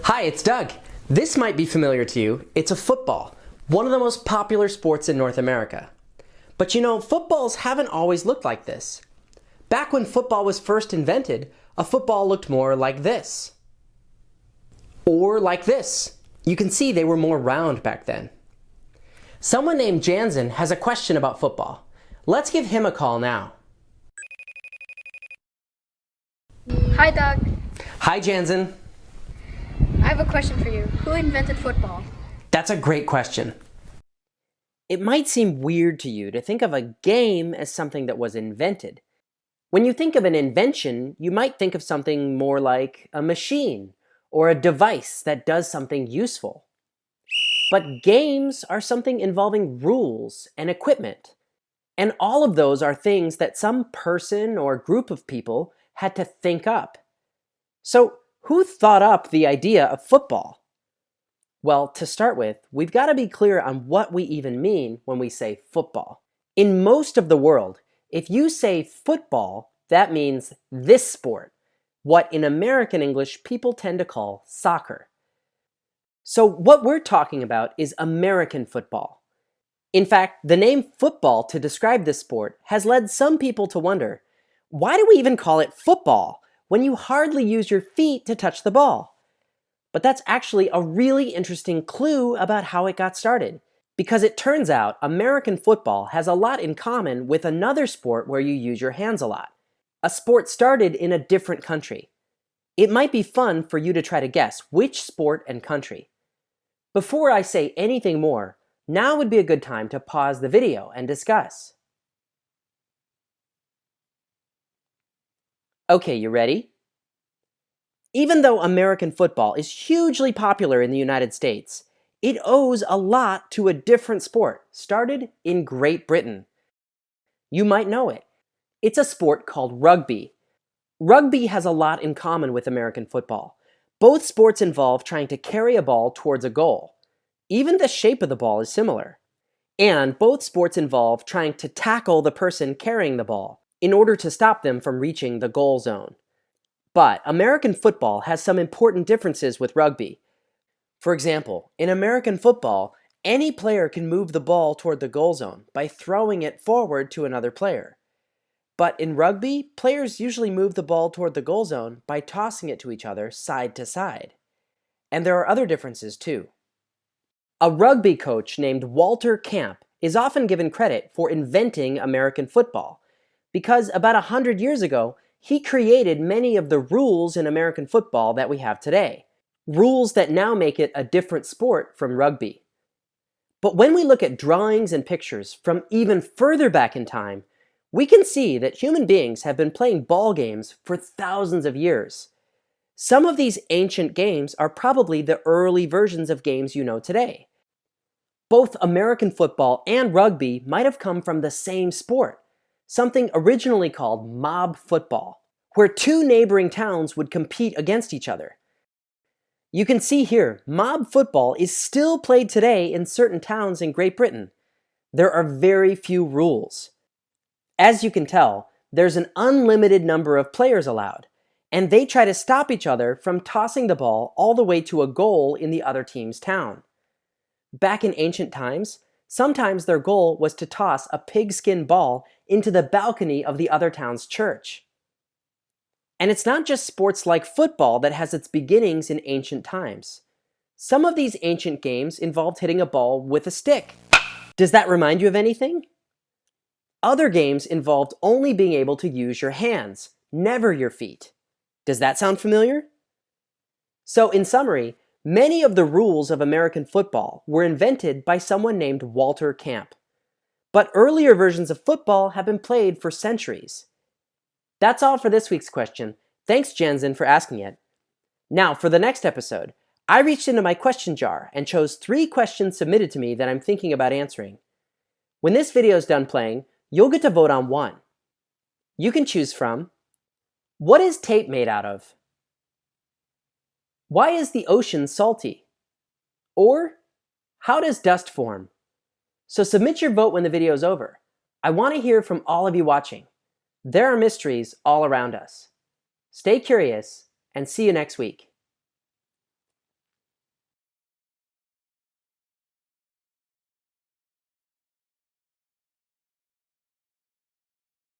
Hi, it's Doug. This might be familiar to you. It's a football, one of the most popular sports in North America. But you know, footballs haven't always looked like this. Back when football was first invented, a football looked more like this. Or like this. You can see they were more round back then. Someone named Jansen has a question about football. Let's give him a call now. Hi, Doug. Hi, Jansen. I have a question for you. Who invented football? That's a great question. It might seem weird to you to think of a game as something that was invented. When you think of an invention, you might think of something more like a machine or a device that does something useful. But games are something involving rules and equipment. And all of those are things that some person or group of people had to think up. So, who thought up the idea of football? Well, to start with, we've got to be clear on what we even mean when we say football. In most of the world, if you say football, that means this sport, what in American English people tend to call soccer. So what we're talking about is American football. In fact, the name football to describe this sport has led some people to wonder, why do we even call it football when you hardly use your feet to touch the ball? But that's actually a really interesting clue about how it got started, because it turns out American football has a lot in common with another sport where you use your hands a lot. A sport started in a different country. It might be fun for you to try to guess which sport and country. Before I say anything more, now would be a good time to pause the video and discuss. Okay, you ready? Even though American football is hugely popular in the United States, it owes a lot to a different sport started in Great Britain. You might know it. It's a sport called rugby. Rugby has a lot in common with American football. Both sports involve trying to carry a ball towards a goal. Even the shape of the ball is similar. And both sports involve trying to tackle the person carrying the ball in order to stop them from reaching the goal zone. But American football has some important differences with rugby. For example, in American football, any player can move the ball toward the goal zone by throwing it forward to another player. But in rugby, players usually move the ball toward the goal zone by tossing it to each other side to side. And there are other differences too. A rugby coach named Walter Camp is often given credit for inventing American football, because about 100 years ago, he created many of the rules in American football that we have today, rules that now make it a different sport from rugby. But when we look at drawings and pictures from even further back in time, we can see that human beings have been playing ball games for thousands of years. Some of these ancient games are probably the early versions of games you know today. Both American football and rugby might have come from the same sport, something originally called mob football, where two neighboring towns would compete against each other. You can see here, mob football is still played today in certain towns in Great Britain. There are very few rules. As you can tell, there's an unlimited number of players allowed, and they try to stop each other from tossing the ball all the way to a goal in the other team's town. Back in ancient times, sometimes their goal was to toss a pigskin ball into the balcony of the other town's church. And it's not just sports like football that has its beginnings in ancient times. Some of these ancient games involved hitting a ball with a stick. Does that remind you of anything? Other games involved only being able to use your hands, never your feet. Does that sound familiar? So in summary, many of the rules of American football were invented by someone named Walter Camp. But earlier versions of football have been played for centuries. That's all for this week's question. Thanks, Jansen, for asking it. Now, for the next episode, I reached into my question jar and chose 3 questions submitted to me that I'm thinking about answering. When this video is done playing, you'll get to vote on one. You can choose from: what is tape made out of? Why is the ocean salty? Or, how does dust form? So submit your vote when the video is over. I want to hear from all of you watching. There are mysteries all around us. Stay curious, and see you next week.